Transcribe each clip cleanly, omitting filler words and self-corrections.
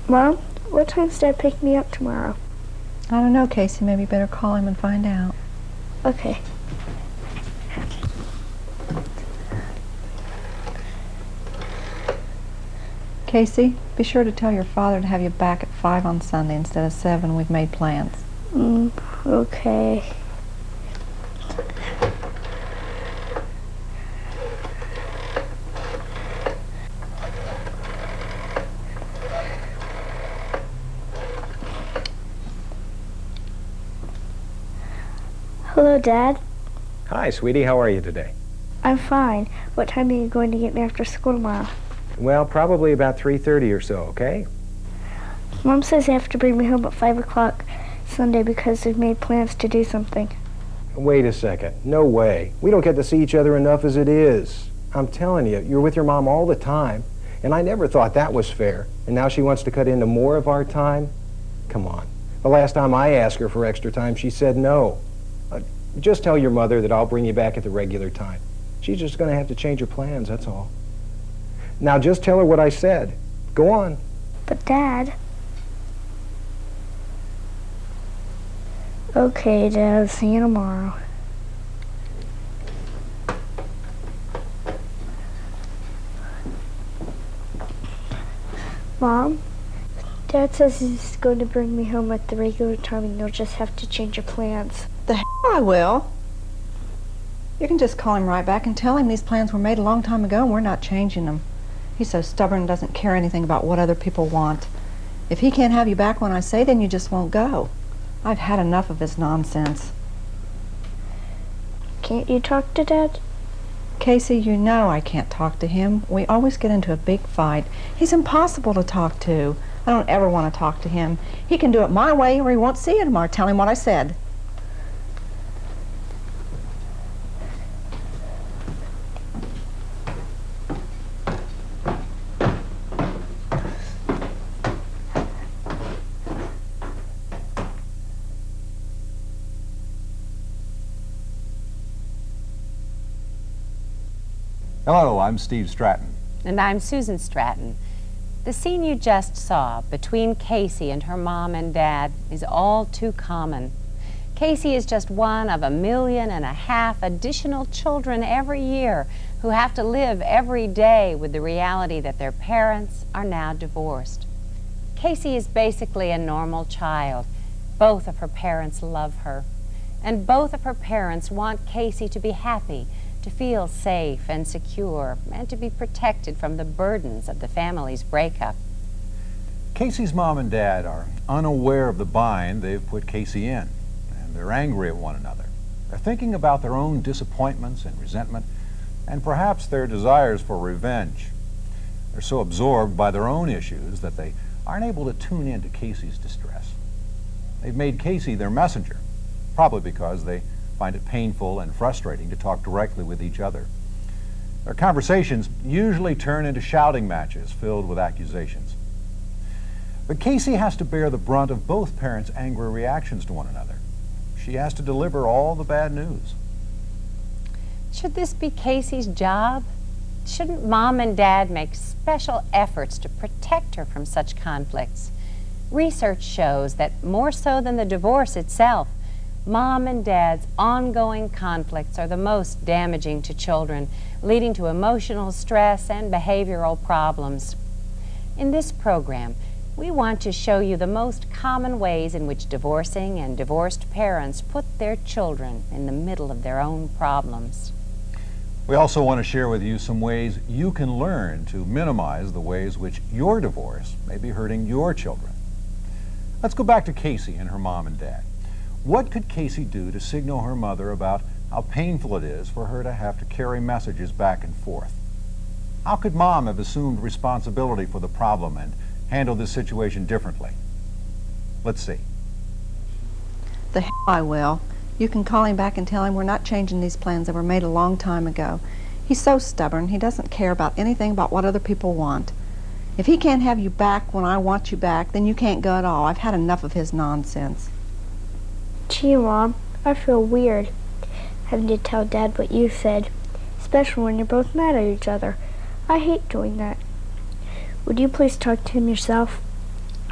Mom, what time's Dad pick me up tomorrow? I don't know, Casey. Maybe you better call him and find out. Okay. Casey, be sure to tell your father to have you back at 5 on Sunday instead of 7. We've made plans. Okay. Hello, Dad. Hi, sweetie. How are you today? I'm fine. What time are you going to get me after school tomorrow? Well, probably about 3:30 or so, okay? Mom says you have to bring me home at 5 o'clock Sunday because we've made plans to do something. Wait a second. No way. We don't get to see each other enough as it is. I'm telling you, you're with your mom all the time, and I never thought that was fair. And now she wants to cut into more of our time? Come on. The last time I asked her for extra time, she said no. Just tell your mother that I'll bring you back at the regular time. She's just going to have to change her plans, that's all. Now just tell her what I said. Go on. But Dad... Okay, Dad, I'll see you tomorrow. Mom, Dad says he's going to bring me home at the regular time and you'll just have to change your plans. The hell I will. You can just call him right back and tell him these plans were made a long time ago and we're not changing them. He's so stubborn and doesn't care anything about what other people want. If he can't have you back when I say, then you just won't go. I've had enough of his nonsense. Can't you talk to Dad? Casey, you know I can't talk to him. We always get into a big fight. He's impossible to talk to. I don't ever want to talk to him. He can do it my way or he won't see you tomorrow. Tell him what I said. Hello, I'm Steve Stratton. And I'm Susan Stratton. The scene you just saw between Casey and her mom and dad is all too common. Casey is just one of 1.5 million additional children every year who have to live every day with the reality that their parents are now divorced. Casey is basically a normal child. Both of her parents love her. And both of her parents want Casey to be happy, to feel safe and secure, and to be protected from the burdens of the family's breakup. Casey's mom and dad are unaware of the bind they've put Casey in, and they're angry at one another. They're thinking about their own disappointments and resentment, and perhaps their desires for revenge. They're so absorbed by their own issues that they aren't able to tune in to Casey's distress. They've made Casey their messenger, probably because they find it painful and frustrating to talk directly with each other. Their conversations usually turn into shouting matches filled with accusations. But Casey has to bear the brunt of both parents' angry reactions to one another. She has to deliver all the bad news. Should this be Casey's job? Shouldn't Mom and Dad make special efforts to protect her from such conflicts? Research shows that more so than the divorce itself, Mom and Dad's ongoing conflicts are the most damaging to children, leading to emotional stress and behavioral problems. In this program, we want to show you the most common ways in which divorcing and divorced parents put their children in the middle of their own problems. We also want to share with you some ways you can learn to minimize the ways which your divorce may be hurting your children. Let's go back to Casey and her mom and dad. What could Casey do to signal her mother about how painful it is for her to have to carry messages back and forth? How could Mom have assumed responsibility for the problem and handled this situation differently? Let's see. The hell I will. You can call him back and tell him we're not changing these plans that were made a long time ago. He's so stubborn, he doesn't care about anything about what other people want. If he can't have you back when I want you back, then you can't go at all. I've had enough of his nonsense. Gee, Mom, I feel weird having to tell Dad what you said, especially when you're both mad at each other. I hate doing that. Would you please talk to him yourself?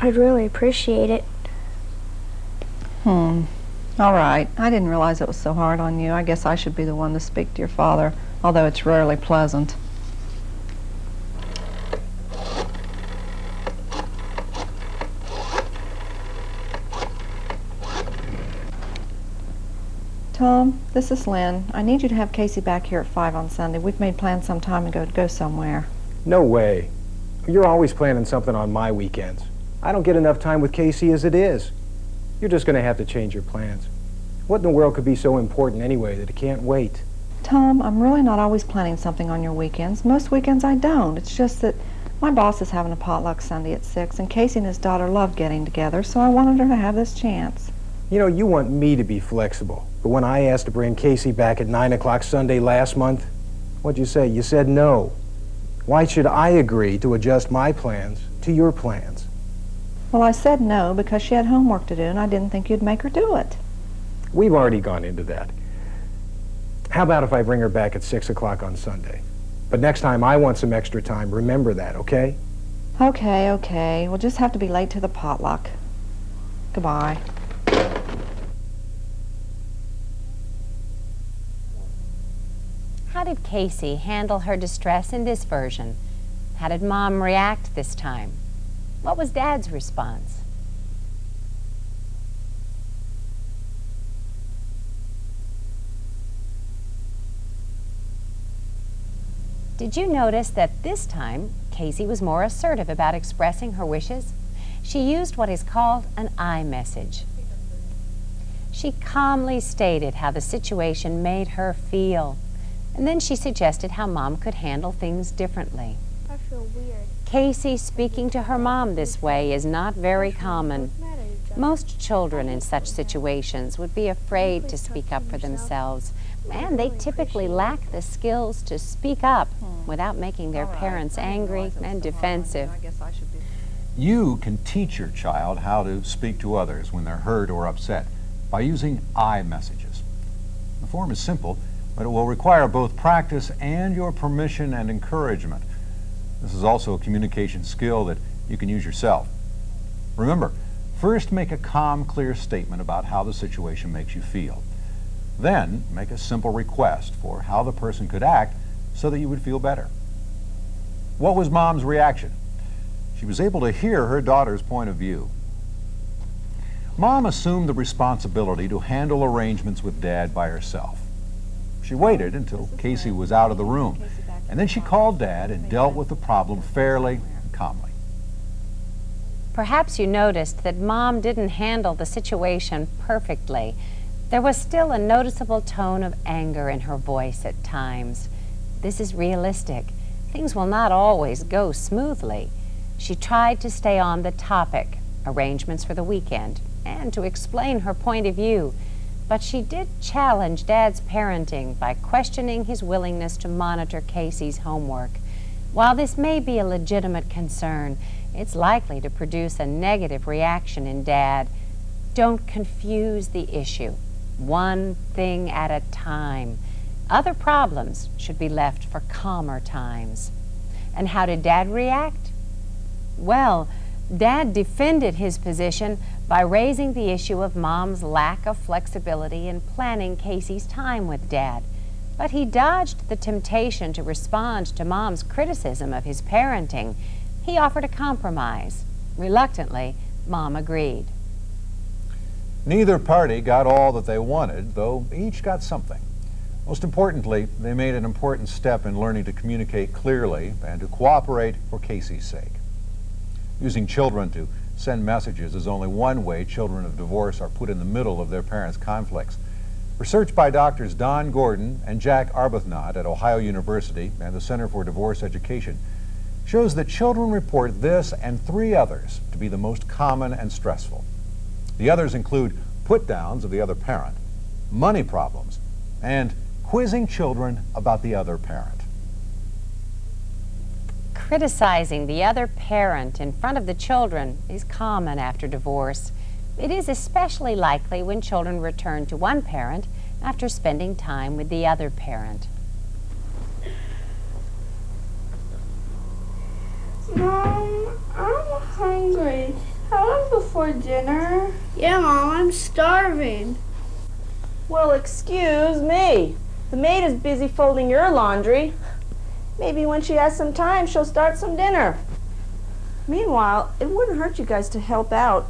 I'd really appreciate it. All right. I didn't realize it was so hard on you. I guess I should be the one to speak to your father, although it's rarely pleasant. Tom, this is Lynn. I need you to have Casey back here at 5 on Sunday. We've made plans some time ago to go somewhere. No way. You're always planning something on my weekends. I don't get enough time with Casey as it is. You're just going to have to change your plans. What in the world could be so important anyway that it can't wait? Tom, I'm really not always planning something on your weekends. Most weekends I don't. It's just that my boss is having a potluck Sunday at 6, and Casey and his daughter love getting together, so I wanted her to have this chance. You know, you want me to be flexible. But when I asked to bring Casey back at 9 o'clock Sunday last month, what'd you say? You said no. Why should I agree to adjust my plans to your plans? Well, I said no because she had homework to do, and I didn't think you'd make her do it. We've already gone into that. How about if I bring her back at 6 o'clock on Sunday? But next time I want some extra time, remember that, okay? Okay. We'll just have to be late to the potluck. Goodbye. How did Casey handle her distress in this version? How did Mom react this time? What was Dad's response? Did you notice that this time Casey was more assertive about expressing her wishes? She used what is called an I message. She calmly stated how the situation made her feel, and then she suggested how Mom could handle things differently. I feel weird. Casey speaking to her mom this way is not very common. Most children in such situations would be afraid to speak up for themselves, and they typically lack the skills to speak up without making their parents angry and defensive. You can teach your child how to speak to others when they're hurt or upset by using I messages. The form is simple, but it will require both practice and your permission and encouragement. This is also a communication skill that you can use yourself. Remember, first make a calm, clear statement about how the situation makes you feel. Then make a simple request for how the person could act so that you would feel better. What was Mom's reaction? She was able to hear her daughter's point of view. Mom assumed the responsibility to handle arrangements with Dad by herself. She waited until Casey was out of the room, and then she called Dad and dealt with the problem fairly and calmly. Perhaps you noticed that Mom didn't handle the situation perfectly. There was still a noticeable tone of anger in her voice at times. This is realistic. Things will not always go smoothly. She tried to stay on the topic, arrangements for the weekend, and to explain her point of view. But she did challenge Dad's parenting by questioning his willingness to monitor Casey's homework. While this may be a legitimate concern, it's likely to produce a negative reaction in Dad. Don't confuse the issue. One thing at a time. Other problems should be left for calmer times. And how did Dad react? Well, Dad defended his position by raising the issue of Mom's lack of flexibility in planning Casey's time with Dad. But he dodged the temptation to respond to Mom's criticism of his parenting. He offered a compromise. Reluctantly, Mom agreed. Neither party got all that they wanted, though each got something. Most importantly, they made an important step in learning to communicate clearly and to cooperate for Casey's sake. Using children to send messages is only one way children of divorce are put in the middle of their parents' conflicts. Research by doctors Don Gordon and Jack Arbuthnot at Ohio University and the Center for Divorce Education shows that children report this and 3 others to be the most common and stressful. The others include put-downs of the other parent, money problems, and quizzing children about the other parent. Criticizing the other parent in front of the children is common after divorce. It is especially likely when children return to one parent after spending time with the other parent. Mom, I'm hungry. How long before dinner? Yeah, Mom, I'm starving. Well, excuse me. The maid is busy folding your laundry. Maybe when she has some time, she'll start some dinner. Meanwhile, it wouldn't hurt you guys to help out.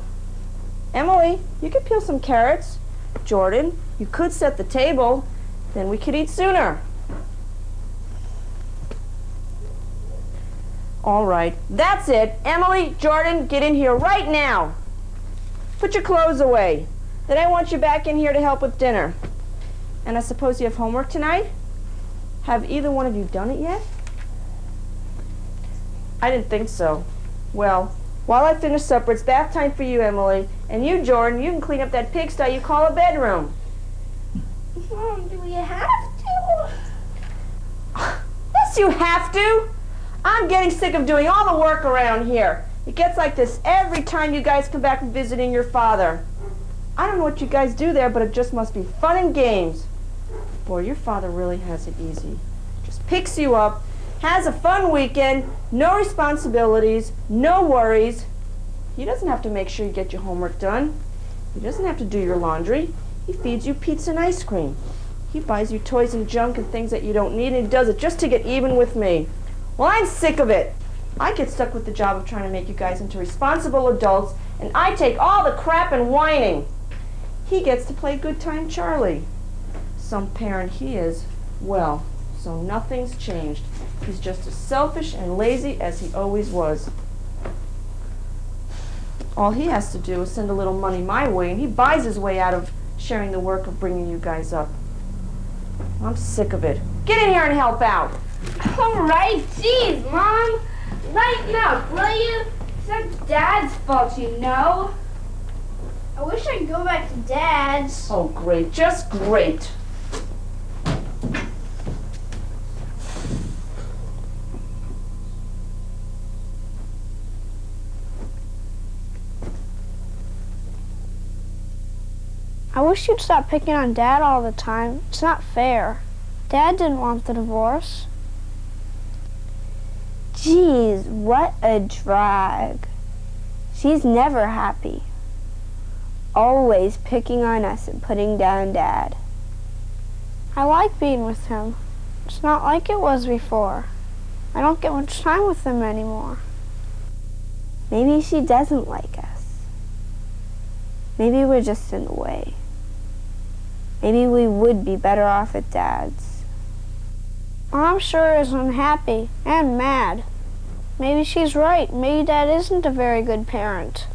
Emily, you could peel some carrots. Jordan, you could set the table. Then we could eat sooner. All right, that's it. Emily, Jordan, get in here right now. Put your clothes away. Then I want you back in here to help with dinner. And I suppose you have homework tonight? Have either one of you done it yet? I didn't think so. Well, while I finish supper, it's bath time for you, Emily. And you, Jordan, you can clean up that pigsty you call a bedroom. Mom, do we have to? Yes, you have to. I'm getting sick of doing all the work around here. It gets like this every time you guys come back from visiting your father. I don't know what you guys do there, but it just must be fun and games. Boy, your father really has it easy. Just picks you up, has a fun weekend, no responsibilities, no worries. He doesn't have to make sure you get your homework done. He doesn't have to do your laundry. He feeds you pizza and ice cream. He buys you toys and junk and things that you don't need, and he does it just to get even with me. Well, I'm sick of it. I get stuck with the job of trying to make you guys into responsible adults, and I take all the crap and whining. He gets to play good time Charlie. Some parent he is. Well, so nothing's changed. He's just as selfish and lazy as he always was. All he has to do is send a little money my way, and he buys his way out of sharing the work of bringing you guys up. I'm sick of it. Get in here and help out. All right, geez, Mom. Lighten up, will you? It's not Dad's fault, you know. I wish I could go back to Dad's. Oh, great. Just great. I wish you'd stop picking on Dad all the time. It's not fair. Dad didn't want the divorce. Geez, what a drag. She's never happy. Always picking on us and putting down Dad. I like being with him. It's not like it was before. I don't get much time with him anymore. Maybe she doesn't like us. Maybe we're just in the way. Maybe we would be better off at Dad's. Mom sure is unhappy and mad. Maybe she's right. Maybe Dad isn't a very good parent.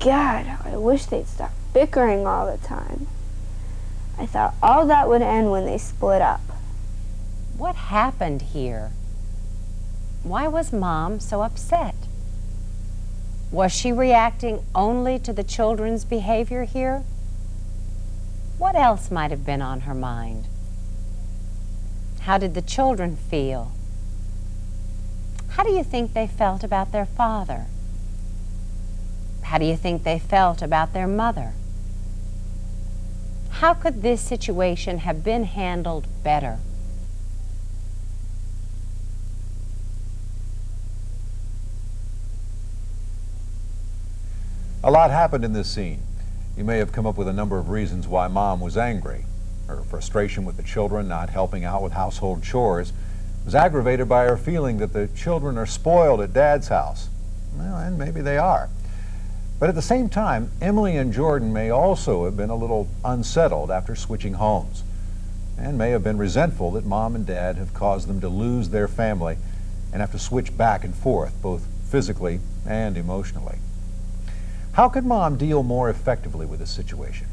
God, I wish they'd stop bickering all the time. I thought all that would end when they split up. What happened here? Why was Mom so upset? Was she reacting only to the children's behavior here? What else might have been on her mind? How did the children feel? How do you think they felt about their father? How do you think they felt about their mother? How could this situation have been handled better? A lot happened in this scene. You may have come up with a number of reasons why Mom was angry. Her frustration with the children not helping out with household chores was aggravated by her feeling that the children are spoiled at Dad's house. Well, and maybe they are. But at the same time, Emily and Jordan may also have been a little unsettled after switching homes, and may have been resentful that Mom and Dad have caused them to lose their family and have to switch back and forth, both physically and emotionally. How could Mom deal more effectively with this situation?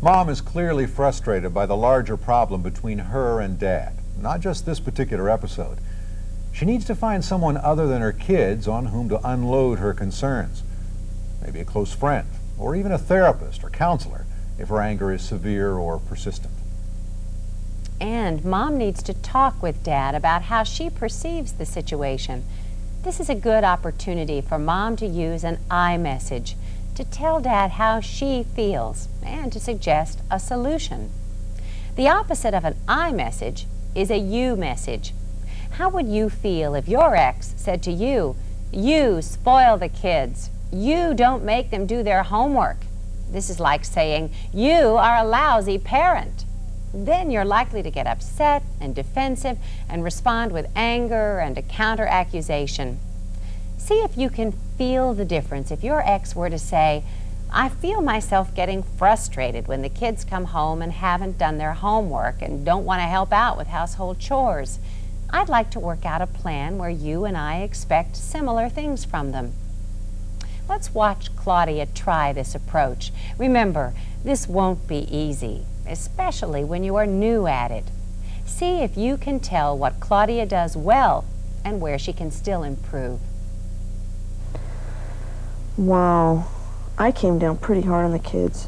Mom is clearly frustrated by the larger problem between her and Dad, not just this particular episode. She needs to find someone other than her kids on whom to unload her concerns. Maybe a close friend, or even a therapist or counselor, if her anger is severe or persistent. And Mom needs to talk with Dad about how she perceives the situation. This is a good opportunity for Mom to use an I message to tell Dad how she feels and to suggest a solution. The opposite of an I message is a you message. How would you feel if your ex said to you, You spoil the kids. You don't make them do their homework. This is like saying, you are a lousy parent. Then you're likely to get upset and defensive and respond with anger and a counter-accusation. See if you can feel the difference if your ex were to say, I feel myself getting frustrated when the kids come home and haven't done their homework and don't want to help out with household chores. I'd like to work out a plan where you and I expect similar things from them. Let's watch Claudia try this approach. Remember, this won't be easy, especially when you are new at it. See if you can tell what Claudia does well and where she can still improve. Wow, I came down pretty hard on the kids.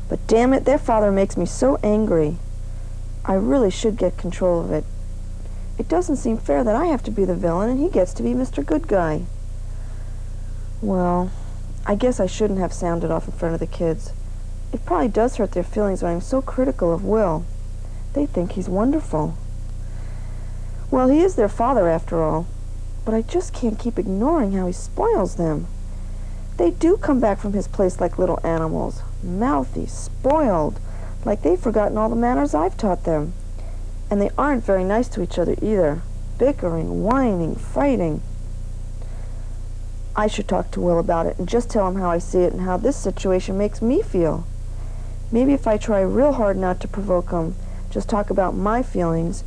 But damn it, their father makes me so angry. I really should get control of it. It doesn't seem fair that I have to be the villain and he gets to be Mr. Good Guy. Well, I guess I shouldn't have sounded off in front of the kids. It probably does hurt their feelings when I'm so critical of Will. They think he's wonderful. Well, he is their father after all, but I just can't keep ignoring how he spoils them. They do come back from his place like little animals, mouthy, spoiled, like they've forgotten all the manners I've taught them. And they aren't very nice to each other either, bickering, whining, fighting. I should talk to Will about it and just tell him how I see it and how this situation makes me feel. Maybe if I try real hard not to provoke him, just talk about my feelings,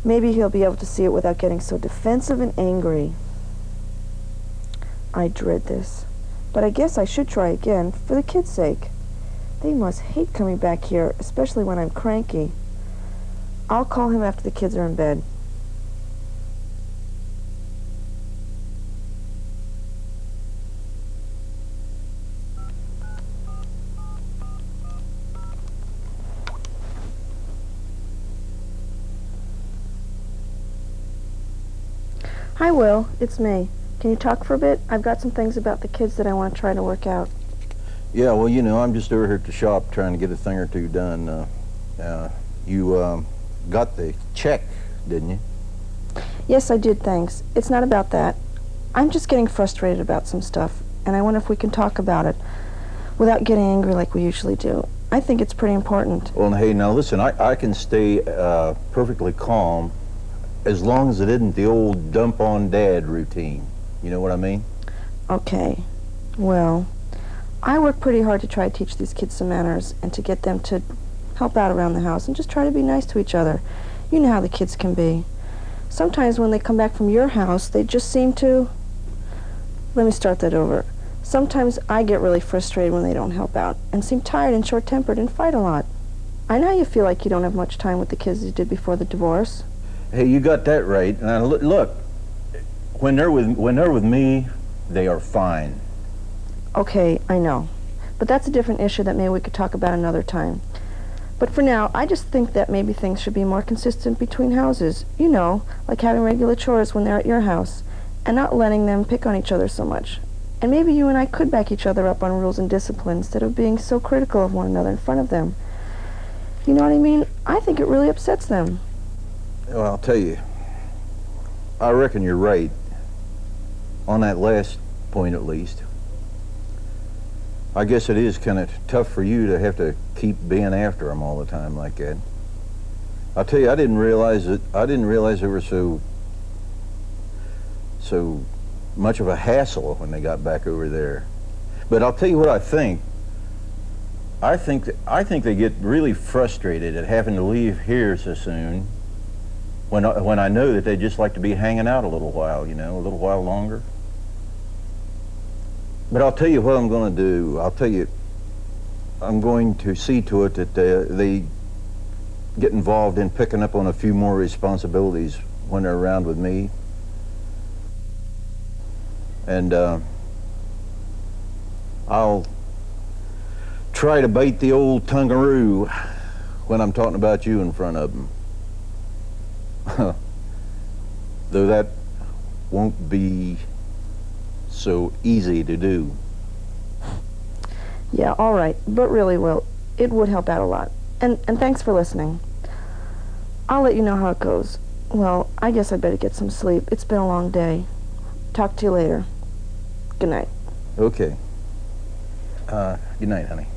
maybe he'll be able to see it without getting so defensive and angry. I dread this, but I guess I should try again for the kids' sake. They must hate coming back here, especially when I'm cranky. I'll call him after the kids are in bed. Hi, Will. It's May. Can you talk for a bit? I've got some things about the kids that I want to try to work out. Yeah, well, you know, I'm just over here at the shop trying to get a thing or two done. You got the check, didn't you? Yes, I did, thanks. It's not about that. I'm just getting frustrated about some stuff, and I wonder if we can talk about it without getting angry like we usually do. I think it's pretty important. Well, hey, now listen, I can stay perfectly calm as long as it isn't the old dump on dad routine. You know what I mean? Okay. Well, I work pretty hard to try to teach these kids some manners and to get them to help out around the house and just try to be nice to each other. You know how the kids can be. Sometimes when they come back from your house, they just seem to... Let me start that over. Sometimes I get really frustrated when they don't help out and seem tired and short-tempered and fight a lot. I know you feel like you don't have much time with the kids as you did before the divorce. Hey, you got that right. Now, look, when they're with me, they are fine. Okay, I know. But that's a different issue that maybe we could talk about another time. But for now, I just think that maybe things should be more consistent between houses. You know, like having regular chores when they're at your house, and not letting them pick on each other so much. And maybe you and I could back each other up on rules and discipline instead of being so critical of one another in front of them. You know what I mean? I think it really upsets them. Well, I'll tell you, I reckon you're right. On that last point, at least. I guess it is kind of tough for you to have to keep being after them all the time like that. I'll tell you, I didn't realize they were so much of a hassle when they got back over there. But I'll tell you what I think. I think they get really frustrated at having to leave here so soon. When I know that they just like to be hanging out a little while, you know, a little while longer. But I'll tell you what I'm going to do. I'll tell you, I'm going to see to it that they get involved in picking up on a few more responsibilities when they're around with me. And I'll try to bite the old tongaroo when I'm talking about you in front of them. Though that won't be so easy to do. Yeah, all right. But really, Will, it would help out a lot. And thanks for listening. I'll let you know how it goes. Well, I guess I'd better get some sleep. It's been a long day. Talk to you later. Good night. Okay. Good night, honey.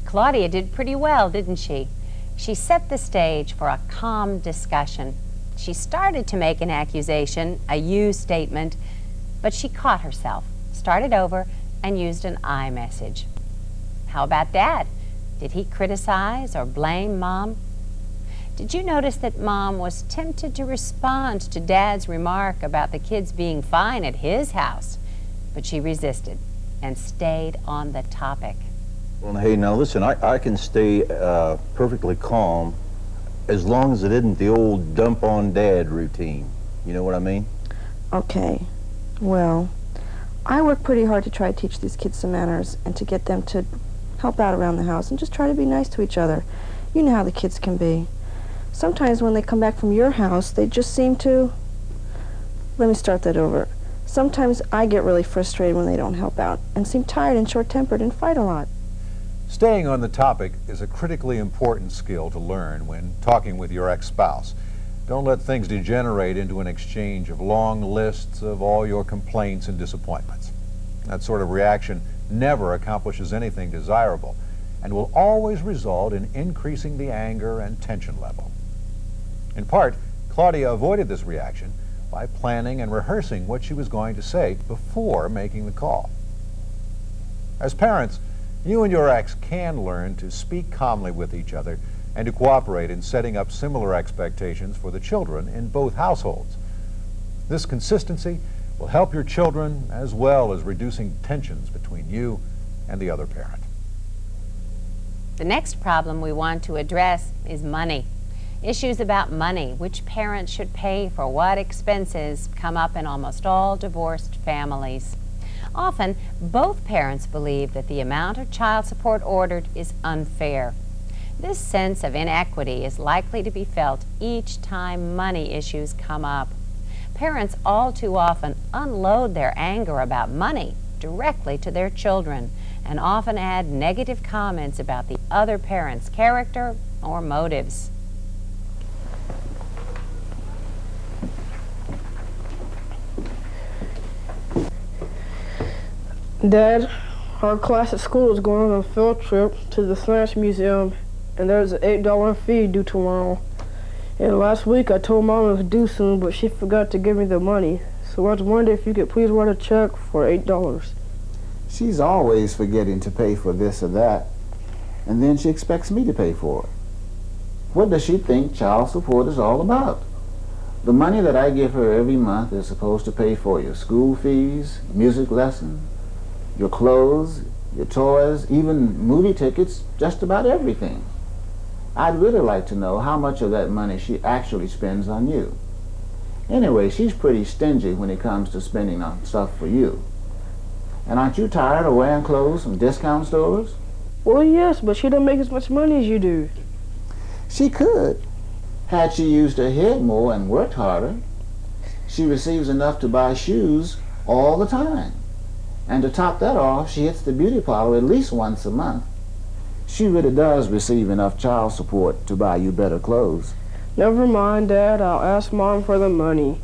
Claudia did pretty well, didn't she? She set the stage for a calm discussion. She started to make an accusation, a you statement, but she caught herself, started over, and used an I message. How about Dad? Did he criticize or blame Mom? Did you notice that Mom was tempted to respond to Dad's remark about the kids being fine at his house, but she resisted and stayed on the topic? Well, hey, now listen, I can stay perfectly calm as long as it isn't the old dump on Dad routine. You know what I mean? Okay. Well, I work pretty hard to try to teach these kids some manners and to get them to help out around the house and just try to be nice to each other. You know how the kids can be. Sometimes when they come back from your house, they just seem to... Let me start that over. Sometimes I get really frustrated when they don't help out and seem tired and short-tempered and fight a lot. Staying on the topic is a critically important skill to learn when talking with your ex-spouse. Don't let things degenerate into an exchange of long lists of all your complaints and disappointments. That sort of reaction never accomplishes anything desirable and will always result in increasing the anger and tension level. In part, Claudia avoided this reaction by planning and rehearsing what she was going to say before making the call. As parents, you and your ex can learn to speak calmly with each other and to cooperate in setting up similar expectations for the children in both households. This consistency will help your children as well as reducing tensions between you and the other parent. The next problem we want to address is money. Issues about money, which parents should pay for what expenses, come up in almost all divorced families. Often, both parents believe that the amount of child support ordered is unfair. This sense of inequity is likely to be felt each time money issues come up. Parents all too often unload their anger about money directly to their children and often add negative comments about the other parent's character or motives. Dad, our class at school is going on a field trip to the Science Museum, and there's an $8 fee due tomorrow. And last week I told Mom it was due soon, but she forgot to give me the money. So I was wondering if you could please write a check for $8. She's always forgetting to pay for this or that, and then she expects me to pay for it. What does she think child support is all about? The money that I give her every month is supposed to pay for your school fees, music lessons, your clothes, your toys, even movie tickets, just about everything. I'd really like to know how much of that money she actually spends on you. Anyway, she's pretty stingy when it comes to spending on stuff for you. And aren't you tired of wearing clothes from discount stores? Well, yes, but she doesn't make as much money as you do. She could, had she used her head more and worked harder. She receives enough to buy shoes all the time. And to top that off, she hits the beauty parlor at least once a month. She really does receive enough child support to buy you better clothes. Never mind, Dad. I'll ask Mom for the money.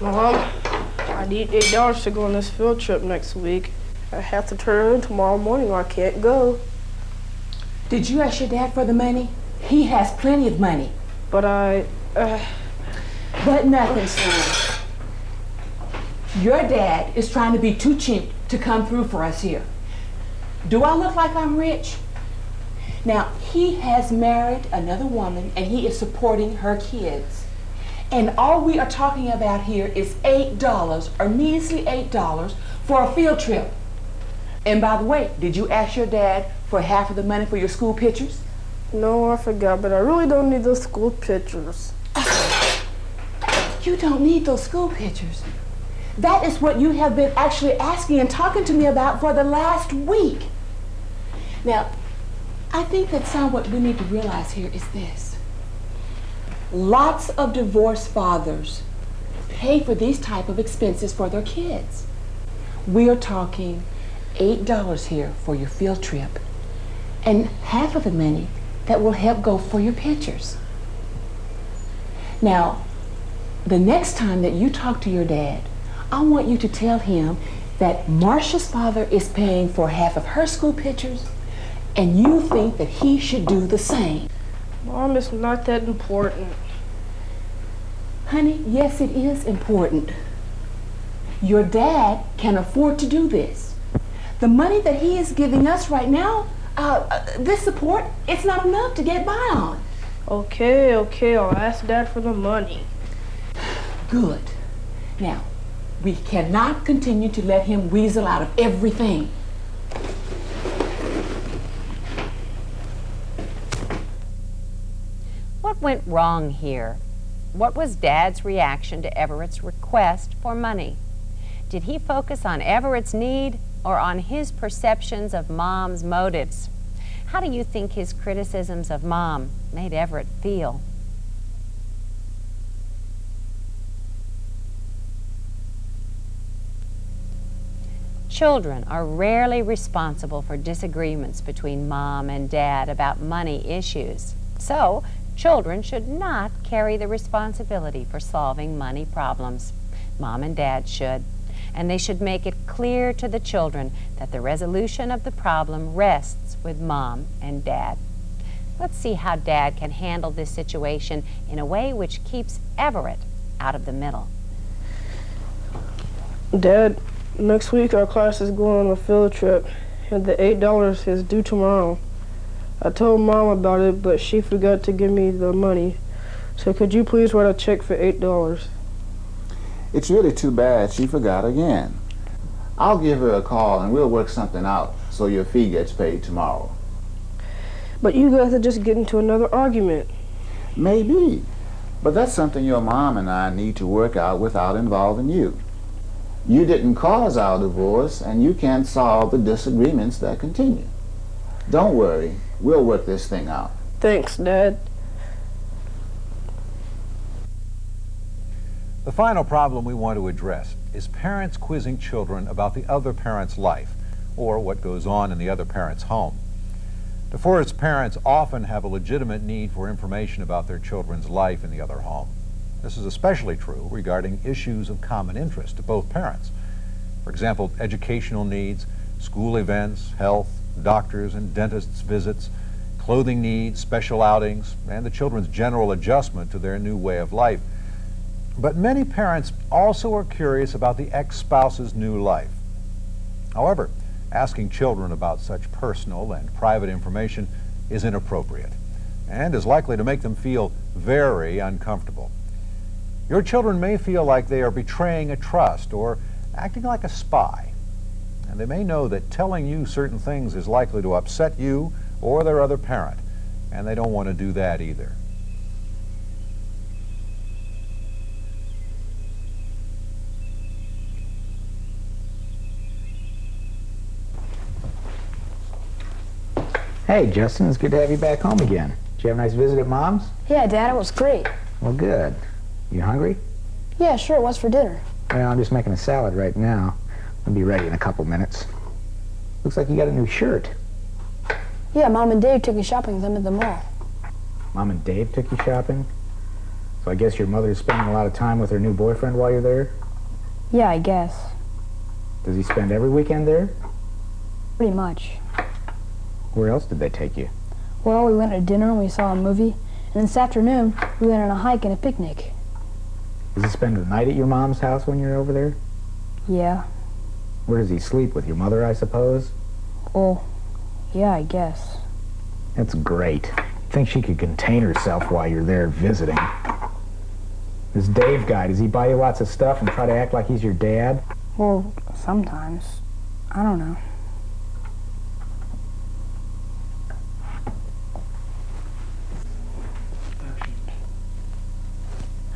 Mom, I need $8 to go on this field trip next week. I have to turn it in tomorrow morning or I can't go. Did you ask your dad for the money? He has plenty of money. But But nothing, son. Your dad is trying to be too cheap to come through for us here. Do I look like I'm rich? Now, he has married another woman and he is supporting her kids. And all we are talking about here is $8, or measly $8, for a field trip. And by the way, did you ask your dad for half of the money for your school pictures? No, I forgot, but I really don't need those school pictures. You don't need those school pictures. That is what you have been actually asking and talking to me about for the last week. Now, I think that, son, what we need to realize here is this. Lots of divorced fathers pay for these type of expenses for their kids. We are talking $8 here for your field trip, and half of the money that will help go for your pictures. Now, the next time that you talk to your dad, I want you to tell him that Marcia's father is paying for half of her school pictures, and you think that he should do the same. Mom, it's not that important. Honey, yes, it is important. Your dad can afford to do this. The money that he is giving us right now, this support, it's not enough to get by on. Okay, I'll ask Dad for the money. Good. Now, we cannot continue to let him weasel out of everything. What went wrong here? What was Dad's reaction to Everett's request for money? Did he focus on Everett's need or on his perceptions of Mom's motives? How do you think his criticisms of Mom made Everett feel? Children are rarely responsible for disagreements between Mom and Dad about money issues. So, children should not carry the responsibility for solving money problems. Mom and Dad should. And they should make it clear to the children that the resolution of the problem rests with Mom and Dad. Let's see how Dad can handle this situation in a way which keeps Everett out of the middle. Dad, next week our class is going on a field trip, and the $8 is due tomorrow. I told Mom about it, but she forgot to give me the money. So could you please write a check for $8? It's really too bad she forgot again. I'll give her a call and we'll work something out so your fee gets paid tomorrow. But you guys are just getting into another argument. Maybe, but that's something your mom and I need to work out without involving you. You didn't cause our divorce, and you can't solve the disagreements that continue. Don't worry, we'll work this thing out. Thanks, Dad. The final problem we want to address is parents quizzing children about the other parent's life, or what goes on in the other parent's home. Divorced parents often have a legitimate need for information about their children's life in the other home. This is especially true regarding issues of common interest to both parents. For example, educational needs, school events, health, doctors and dentists' visits, clothing needs, special outings, and the children's general adjustment to their new way of life. But many parents also are curious about the ex-spouse's new life. However, asking children about such personal and private information is inappropriate and is likely to make them feel very uncomfortable. Your children may feel like they are betraying a trust or acting like a spy, and they may know that telling you certain things is likely to upset you or their other parent, and they don't want to do that either. Hey, Justin, it's good to have you back home again. Did you have a nice visit at Mom's? Yeah, Dad, it was great. Well, good. You hungry? Yeah, sure, what's for dinner? Well, I'm just making a salad right now. I'll be ready in a couple minutes. Looks like you got a new shirt. Yeah, Mom and Dave took you shopping with them at the mall. Mom and Dave took you shopping? So I guess your mother's spending a lot of time with her new boyfriend while you're there? Yeah, I guess. Does he spend every weekend there? Pretty much. Where else did they take you? Well, we went to dinner and we saw a movie, and this afternoon we went on a hike and a picnic. Does he spend the night at your mom's house when you're over there? Yeah. Where does he sleep? With your mother, I suppose? Well, yeah, I guess. That's great. Think she could contain herself while you're there visiting. This Dave guy, does he buy you lots of stuff and try to act like he's your dad? Well, sometimes. I don't know.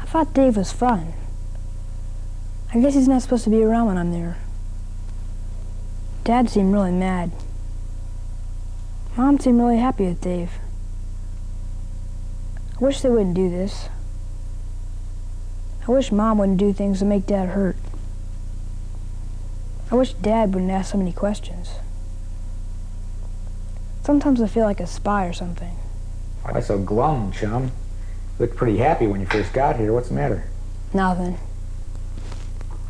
I thought Dave was fun. I guess he's not supposed to be around when I'm there. Dad seemed really mad. Mom seemed really happy with Dave. I wish they wouldn't do this. I wish Mom wouldn't do things to make Dad hurt. I wish Dad wouldn't ask so many questions. Sometimes I feel like a spy or something. Why so glum, chum? You looked pretty happy when you first got here. What's the matter? Nothing.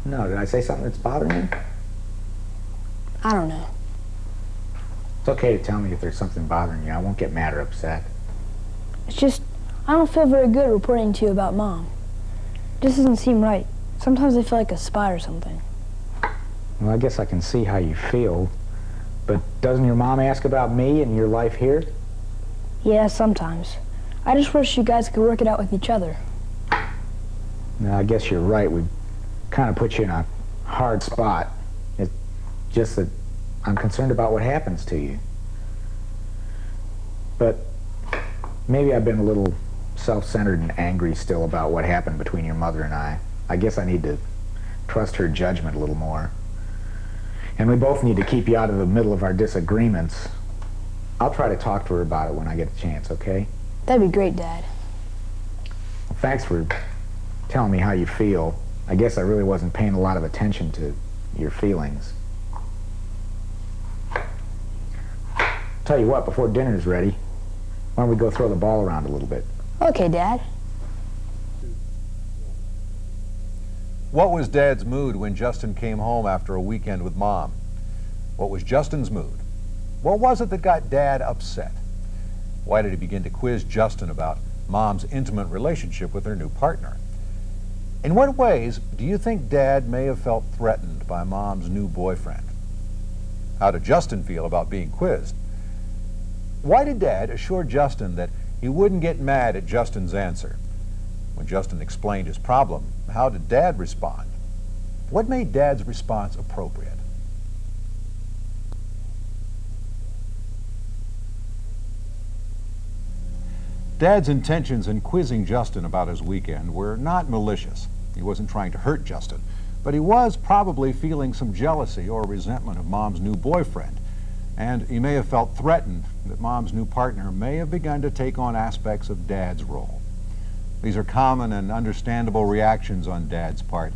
No, did I say something that's bothering you? I don't know. It's okay to tell me if there's something bothering you. I won't get mad or upset. It's just, I don't feel very good reporting to you about Mom. It just doesn't seem right. Sometimes I feel like a spy or something. Well, I guess I can see how you feel. But doesn't your mom ask about me and your life here? Yeah, sometimes. I just wish you guys could work it out with each other. No, I guess you're right. We've kind of put you in a hard spot. It's just that I'm concerned about what happens to you. But maybe I've been a little self-centered and angry still about what happened between your mother and I. I guess I need to trust her judgment a little more. And we both need to keep you out of the middle of our disagreements. I'll try to talk to her about it when I get a chance, okay? That'd be great, Dad. Well, thanks for telling me how you feel. I guess I really wasn't paying a lot of attention to your feelings. Tell you what, before dinner's ready, why don't we go throw the ball around a little bit? Okay, Dad. What was Dad's mood when Justin came home after a weekend with Mom? What was Justin's mood? What was it that got Dad upset? Why did he begin to quiz Justin about Mom's intimate relationship with her new partner? In what ways do you think Dad may have felt threatened by Mom's new boyfriend? How did Justin feel about being quizzed? Why did Dad assure Justin that he wouldn't get mad at Justin's answer? When Justin explained his problem, how did Dad respond? What made Dad's response appropriate? Dad's intentions in quizzing Justin about his weekend were not malicious. He wasn't trying to hurt Justin, but he was probably feeling some jealousy or resentment of Mom's new boyfriend. And he may have felt threatened that Mom's new partner may have begun to take on aspects of Dad's role. These are common and understandable reactions on Dad's part,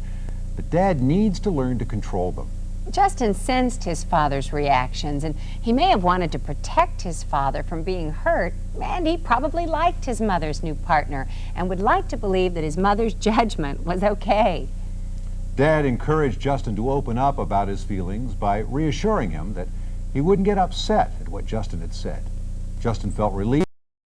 but Dad needs to learn to control them. Justin sensed his father's reactions, and he may have wanted to protect his father from being hurt, and he probably liked his mother's new partner and would like to believe that his mother's judgment was okay. Dad encouraged Justin to open up about his feelings by reassuring him that he wouldn't get upset at what Justin had said. Justin felt relieved